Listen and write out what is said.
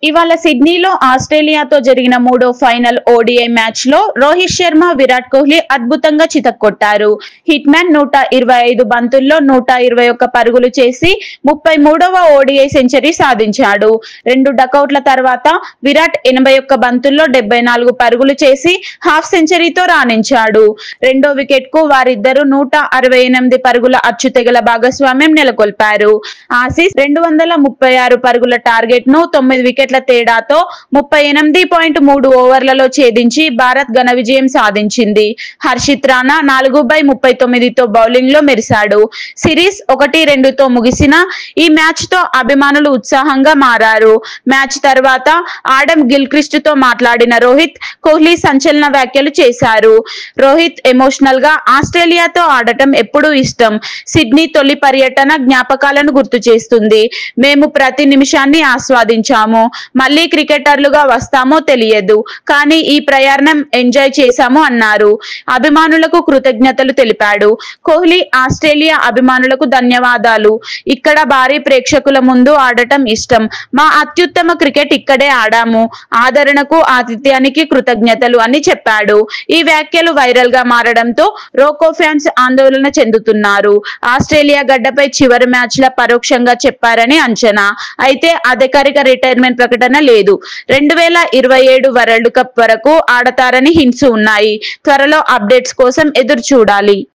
ఇవాళ సిడ్నీలో ఆస్ట్రేలియాతో జరిగిన మూడో ఫైనల్ ఓడిఐ మ్యాచ్ లో రోహిత్ శర్మ, విరాట్ కోహ్లీ అద్భుతంగా చితక్కొట్టారు. హిట్ మ్యాన్ 125 బంతుల్లో 121 పరుగులు చేసి 33వ ఓడిఐ సెంచరీ సాధించాడు. 2 డకౌట్ల తర్వాత విరాట్ 81 బంతుల్లో 74 పరుగులు చేసి హాఫ్ సెంచరీతో రాణించాడు. రెండో వికెట్ కు వారిద్దరూ 168 పరుగుల అచ్చుతెగల భాగస్వామ్యం నెలకొల్పారు. ఆసీస్ 236 పరుగుల టార్గెట్ ను 9 వికెట్ల తేడాతో 38.3 ఓవర్లలో ఛేదించి భారత్ ఘన విజయం సాధించింది. హర్షిత్ రాణా 4/39తో బౌలింగ్ లో మెరిశాడు. సిరీస్ 1-2తో ముగిసిన ఈ మ్యాచ్ తో అభిమానులు ఉత్సాహంగా మారారు. మ్యాచ్ తర్వాత ఆడమ్ గిల్క్రిస్ట్ తో మాట్లాడిన రోహిత్, కోహ్లీ సంచలన వ్యాఖ్యలు చేశారు. రోహిత్ ఎమోషనల్ గా ఆస్ట్రేలియాతో ఆడటం ఎప్పుడూ ఇష్టం. సిడ్నీ తొలి పర్యటన జ్ఞాపకాలను గుర్తు చేస్తుంది. మేము ప్రతి నిమిషాన్ని ఆస్వాదించాము. మళ్ళీ క్రికెటర్లుగా వస్తామో తెలియదు, కానీ ఈ ప్రయాణం ఎంజాయ్ చేశాము అన్నారు. అభిమానులకు కృతజ్ఞతలు తెలిపాడు. కోహ్లీ ఆస్ట్రేలియా అభిమానులకు ధన్యవాదాలు. ఇక్కడ భారీ ప్రేక్షకుల ముందు ఆడటం ఇష్టం. మా అత్యుత్తమ క్రికెట్ ఇక్కడే ఆడాము. ఆదరణకు, ఆతిథ్యానికి కృతజ్ఞతలు అని చెప్పాడు. ఈ వ్యాఖ్యలు వైరల్ గా మారడంతో రోకో ఫ్యాన్స్ ఆందోళన చెందుతున్నారు. ఆస్ట్రేలియా గడ్డపై చివరి మ్యాచ్ ల పరోక్షంగా చెప్పారని అంచనా. అయితే అధికారిక రిటైర్మెంట్ ప్రకటన లేదు. 2027 వరల్డ్ కప్ వరకు ఆడతారని హింట్స్ ఉన్నాయి. త్వరలో అప్డేట్స్ కోసం ఎదురు చూడాలి.